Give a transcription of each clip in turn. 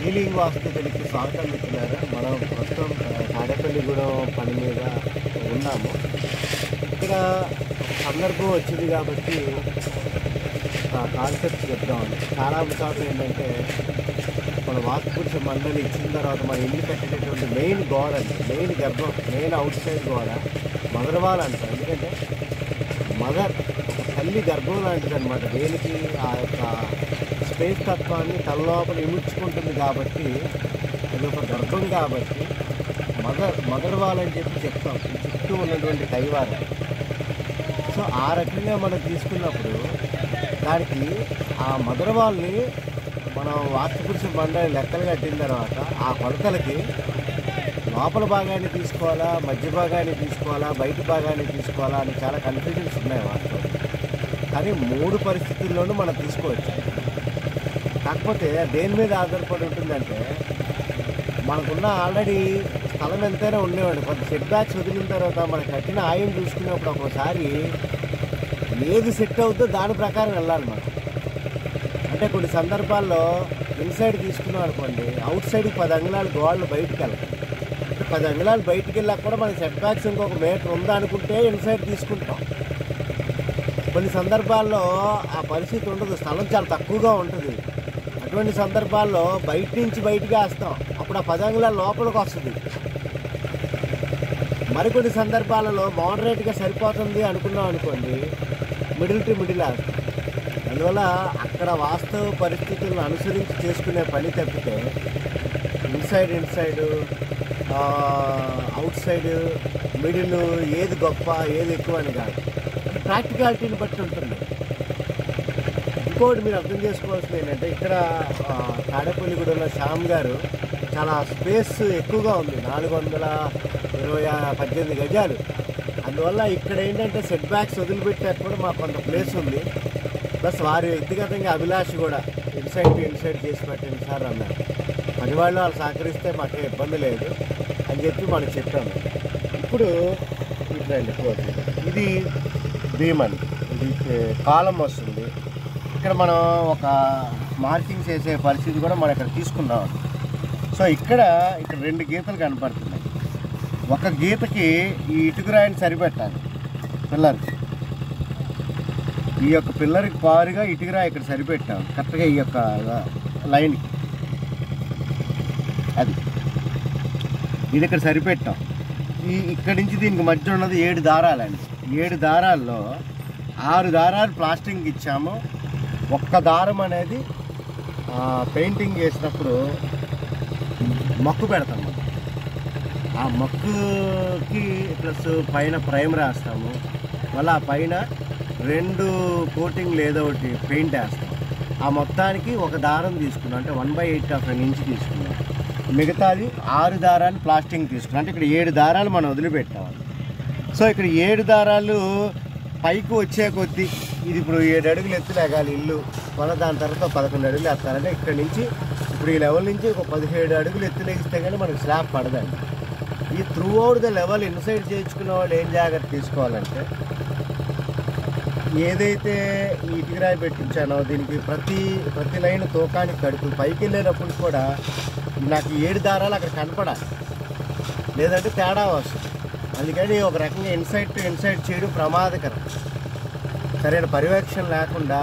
Healing వాస్తుకి స్వాగతం ఇస్తున్నారు. మనం ప్రస్తుతం తాడేపల్లిగూడెం పని మీద ఉన్నాము. ఇక్కడ సందర్భం వచ్చింది కాబట్టి కాన్సెప్ట్ చెప్దామని. చాలా అంశాలు ఏంటంటే మన వాస్తుపురుష మండలి ఇచ్చిన తర్వాత మన ఇల్లు కట్టినటువంటి మెయిన్ గోడ అండి, మెయిన్ గర్భం, మెయిన్ అవుట్ సైడ్ గోడ మదర్వాల్ అంటారు. ఎందుకంటే మదర్ ఒక తల్లి గర్భం లాంటిది అనమాట. దేనికి ఆ యొక్క స్పేస్ తత్వాన్ని తలలోపల ఇముడ్చుకుంటుంది కాబట్టి అది ఒక గర్భం కాబట్టి మదర్వాల్ అని చెప్పి చెప్తాం చుట్టూ ఉన్నటువంటి కైవారం. సో ఆ రకంగా మనం తీసుకున్నప్పుడు దానికి ఆ మదర్వాల్ని మనం వాస్తుపురుష మండలి లెక్కలు కట్టిన తర్వాత ఆ కొలతలకి లోపల భాగాన్ని తీసుకోవాలా, మధ్య భాగాన్ని తీసుకోవాలా, బయట భాగాన్ని తీసుకోవాలా అని చాలా కన్ఫ్యూజన్స్ ఉన్నాయి వాస్తవం. కానీ 3 పరిస్థితుల్లోనూ మనం తీసుకోవచ్చు. కాకపోతే దేని మీద ఆధారపడి ఉంటుందంటే మనకున్న ఆల్రెడీ స్థలం ఎంతైనా ఉండేవాడు. కొంత సెట్ బ్యాక్స్ వదిలిన తర్వాత మనం కట్టిన ఆయం చూసుకున్నప్పుడు ఒక్కోసారి ఏది సెట్ అవుతుందో దాని ప్రకారం వెళ్ళాలి మనం. అంటే కొన్ని సందర్భాల్లో ఇన్సైడ్ తీసుకున్నాం అనుకోండి, అవుట్ సైడ్కి 10 అంగుళాలు గోడలు బయటికి వెళ్ళాలి. 10 అంగుళాలు బయటికి వెళ్ళాక కూడా మనకి సెట్ బ్యాక్స్ ఇంకొక మీటర్ ఉందా అనుకుంటే ఇన్సైడ్ తీసుకుంటాం. కొన్ని సందర్భాల్లో ఆ పరిస్థితి ఉండదు, స్థలం చాలా తక్కువగా ఉంటుంది. అటువంటి సందర్భాల్లో బయట నుంచి బయటికి వేస్తాం, అప్పుడు ఆ 10 అంగుళాలు లోపలికి వస్తుంది. మరికొన్ని సందర్భాలలో మోడరేట్గా సరిపోతుంది అనుకున్నాం అనుకోండి, మిడిల్ టు మిడిల్ వేస్తాం. అందువల్ల అక్కడ వాస్తవ పరిస్థితులను అనుసరించి చేసుకునే పని తప్పితే ఇన్సైడ్ అవుట్ సైడ్ మిడిల్ ఏది గొప్ప ఏది ఎక్కువ అని కాదు, ప్రాక్టికాలిటీని బట్టి ఉంటుంది. ఇంకోటి మీరు అర్థం చేసుకోవాల్సింది ఏంటంటే ఇక్కడ తాడేపల్లిగూడెంలో శ్యామ్ గారు చాలా స్పేస్ ఎక్కువగా ఉంది, 418 గజాలు. అందువల్ల ఇక్కడ ఏంటంటే సెట్ బ్యాక్స్ వదిలిపెట్టాక కూడా మాకు కొంత ప్లేస్ ఉంది. ప్లస్ వారి వ్యక్తిగతంగా అభిలాష కూడా ఇన్సైడ్ టు ఇన్సైడ్ చేసి పెట్టండి సార్ అన్నారు. పని వాళ్ళు సహకరిస్తే మాకే ఇబ్బంది లేదు అని చెప్పి మనం చెప్పాము. ఇప్పుడు ఇట్లండి, ఇది భీమన్, ఇది కాలం వస్తుంది. ఇక్కడ మనం ఒక మార్కింగ్ చేసే పరిస్థితి కూడా మనం ఇక్కడ తీసుకున్నాం. సో ఇక్కడ 2 గీతలు కనపడుతున్నాయి. ఒక గీతకి ఈ ఇటుకురాయిని సరిపెట్టాలి పిల్లర్కి. ఈ యొక్క పిల్లర్కి పారుగా ఇటుకురాయి ఇక్కడ సరిపెట్టాం కరెక్ట్గా ఈ యొక్క లైన్కి. అది ఇది ఇక్కడ సరిపెట్టాం. ఇక్కడి నుంచి దీనికి మధ్య ఉన్నది 7 దారాలండి. 7 దారాల్లో 6 దారాలు ప్లాస్టింగ్ ఇచ్చాము. ఒక్క దారం అనేది పెయింటింగ్ చేసినప్పుడు మక్కు పెడతాము. ఆ మక్కుకి ప్లస్ పైన ప్రైమ్ రాస్తాము. మళ్ళీ ఆ పైన 2 కోటింగ్లు ఏదో ఒకటి పెయింట్ వేస్తాం. ఆ మొత్తానికి ఒక దారం తీసుకున్నాం, అంటే 1/8 ఆఫ్ an ఇంచ్ తీసుకున్నాం. మిగతాది 6 దారాలు ప్లాస్టింగ్ తీసుకున్నాం. అంటే ఇక్కడ 7 దారాలు మనం వదిలిపెట్టాము. సో ఇక్కడ 7 దారాలు పైకి వచ్చే కొద్దీ ఇది ఇప్పుడు 7 అడుగులు ఎత్తు లేగాలి ఇల్లు, మళ్ళీ దాని తర్వాత 11 అడుగులు వేస్తారంటే ఇక్కడ నుంచి ఇప్పుడు ఈ లెవెల్ నుంచి ఒక 17 అడుగులు ఎత్తు లేగిస్తే కానీ మనకు స్లాబ్ పడదండి. ఈ through out the level inside చేయించుకున్న వాళ్ళు ఏం జాగ్రత్త తీసుకోవాలంటే, ఏదైతే ఈ ఇటుకరాయి పెట్టించానో దీనికి ప్రతి లైన్ తోకానికి కడుపు పైకి వెళ్ళేటప్పుడు కూడా నాకు 7 దారాలు అక్కడ కనపడాలి, లేదంటే తేడా వస్తుంది. అందుకని ఒక రకంగా ఇన్సైడ్ టు ఇన్సైడ్ చేయడం ప్రమాదకరం. సరైన పర్యవేక్షణ లేకుండా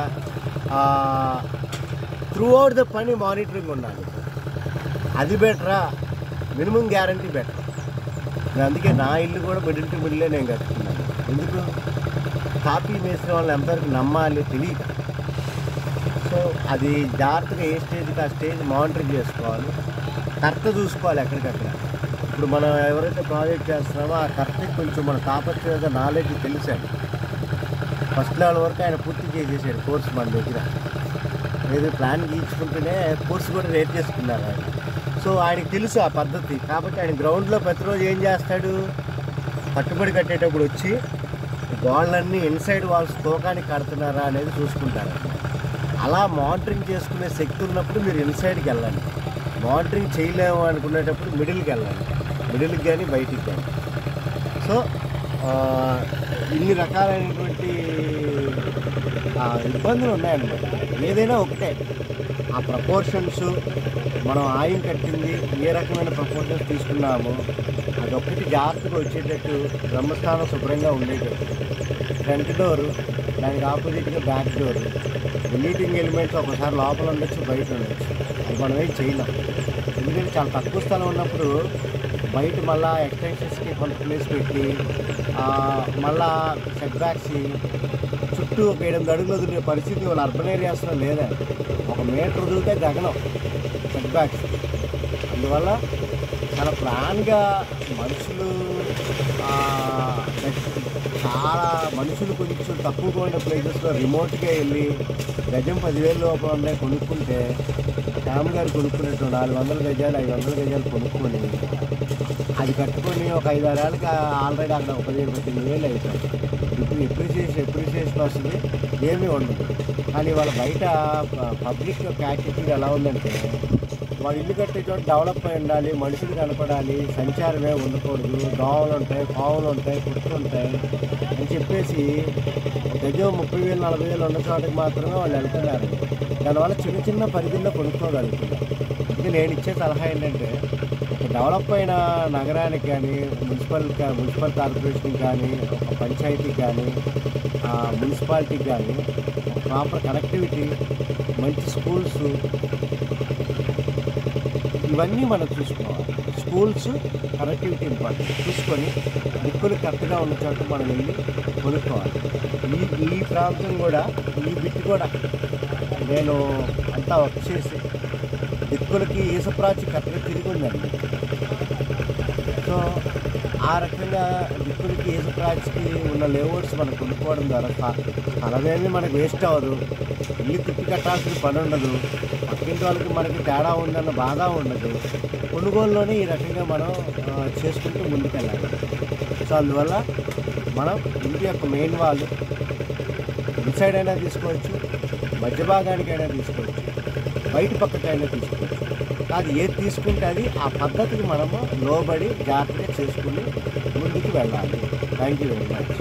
త్రూ అవుట్ ద పని మానిటరింగ్ ఉండాలి. అది బెటరా, మినిమం గ్యారంటీ బెటర్. అందుకే నా ఇల్లు కూడా మిడిల్ టు మిడిలే నేను కట్టుకున్నాను. ఎందుకు, కాపీ వేసిన వాళ్ళు ఎంతవరకు నమ్మాలి తెలియదు. సో అది జాగ్రత్తగా ఏ స్టేజ్కి ఆ స్టేజ్ మానిటరింగ్ చేసుకోవాలి. కరెక్ట్ చూసుకోవాలి ఎక్కడికక్కడ. ఇప్పుడు మనం ఎవరైతే ప్రాజెక్ట్ చేస్తున్నామో ఆ కరెక్ట్కి కొంచెం మన తాపత్రత నాలెడ్జ్ తెలిసాడు. ఫస్ట్ లెవెల్ వరకు ఆయన పూర్తి చేసేసాడు కోర్స్ మన దగ్గర. ఏదో ప్లాన్ గీచుకుంటూనే కోర్స్ కూడా రేట్ చేసుకున్నారు ఆయన. సో ఆయనకి తెలుసు ఆ పద్ధతి. కాబట్టి ఆయన గ్రౌండ్లో ప్రతిరోజు ఏం చేస్తాడు, కట్టుబడి కట్టేటప్పుడు వచ్చి గోళ్ళన్నీ ఇన్సైడ్ వాల్స్ తోకానికి కడుతున్నారా అనేది చూసుకుంటారు. అలా మానిటరింగ్ చేసుకునే శక్తి ఉన్నప్పుడు మీరు ఇన్సైడ్కి వెళ్ళండి. మానిటరింగ్ చేయలేము అనుకునేటప్పుడు మిడిల్కి వెళ్ళండి, మిడిల్కి కానీ బయటికి కానీ. సో ఇన్ని రకాలైనటువంటి ఇబ్బందులు ఉన్నాయన్నమాట. ఏదైనా ఒకటే, ఆ ప్రపోర్షన్స్ మనం ఆయం కట్టింది ఏ రకమైన ప్రపోర్షన్స్ తీసుకున్నామో అదొక్కటి జాగ్రత్తగా వచ్చేటట్టు బ్రహ్మస్థానం శుభ్రంగా ఉండేటట్టు ఫ్రంట్ డోరు, దానికి ఆపోజిట్గా బ్యాక్ డోరు, మీటింగ్ ఎలిమెంట్స్ ఒకసారి లోపల ఉండొచ్చు, బయట ఉండొచ్చు. అది మనం ఏం చేయలేం. ఎందుకంటే చాలా తక్కువ స్థలం ఉన్నప్పుడు బయట మళ్ళీ ఎక్స్టెన్షన్స్కి కొంత ప్లేస్ పెట్టి మళ్ళా సెట్ బ్యాక్స్ చుట్టూ ఒక 8 అడుగులు వదిలే పరిస్థితి వాళ్ళ అర్బన్ ఏరియాస్లో లేదా. 1 మీటర్ వదిలితే గగనం సెట్ బ్యాక్స్. అందువల్ల చాలా ప్లాన్గా మనుషులు చాలా మనుషులు కొంచెం తక్కువగా ఉండే ప్లేసెస్లో రిమోట్గా వెళ్ళి గజం 10,000 లోపల ఉన్నాయి కొనుక్కుంటే శ్యామ్ గారు కొనుక్కున్నట్టు 400 గజాలు 500 గజాలు కొనుక్కొని అది కట్టుకొని ఒక 5-6 ఏళ్ళకి ఆల్రెడీ అక్కడ 15,000 అవుతాయి. ఇప్పుడు ఎప్రిసియేషన్ వస్తుంది, ఏమీ ఉండదు. కానీ వాళ్ళ బయట పబ్లిక్ యాటిట్యూడ్ ఎలా ఉందంటే వాళ్ళు ఇల్లు కట్టే చోట డెవలప్ అయి ఉండాలి, మనుషులు కనపడాలి, సంచారమే ఉండకూడదు, దోమలు ఉంటాయి, పావులు ఉంటాయి, కుట్లు ఉంటాయి అని చెప్పేసి గజం 30,000 40,000 ఉన్న చోటకి మాత్రమే వాళ్ళు వెళ్తున్నారు. దానివల్ల చిన్న చిన్న పరిధిలో కొనుక్కోగలుగుతున్నారు. ఇది నేను ఇచ్చే సలహా ఏంటంటే డెవలప్ అయిన నగరానికి కానీ మున్సిపల్ కార్పొరేషన్కి కానీ ఒక పంచాయతీకి కానీ మున్సిపాలిటీకి కానీ ప్రాపర్ కనెక్టివిటీ, మంచి స్కూల్స్ ఇవన్నీ మనం చూసుకోవాలి. స్కూల్స్ కనెక్టివిటీ ఇంపార్టెంట్ చూసుకొని దిక్కులు కరెక్ట్గా ఉన్న చోట మనం వెళ్ళి కొనుక్కోవాలి. ఈ ప్రాంతం కూడా ఈ బిట్ కూడా నేను అంతా వర్క్ చేసి దిక్కులకి ఈసప్రాచి కరెక్ట్గా తిరిగి ఉందండి. సో ఆ రకంగా దిక్కులకి ఈసప్రాచికి ఉన్న లేఅవుట్స్ మనం కొనుక్కోవడం ద్వారా స్థలమేమి మనకు వేస్ట్ అవ్వదు, ఇల్లు తిప్పి కట్టాల్సిన పని ఉండదు, పక్కింటి వాళ్ళకి మనకి తేడా ఉందన్న బాధ ఉండదు. కొనుగోలులోనే ఈ రకంగా మనం చేసుకుంటూ ముందుకెళ్ళాలి. సో అందువల్ల మనం ఇంటి యొక్క మెయిన్ వాళ్ళు ఇన్సైడ్ అయినా తీసుకోవచ్చు, మధ్య భాగానికైనా తీసుకోవచ్చు, బయట పక్కకైనా తీసుకోవచ్చు. అది ఏది తీసుకుంటే అది ఆ పద్ధతికి మనము లోబడి జాగ్రత్తగా చేసుకుని ముందుకు వెళ్ళాలి. Thank you very much.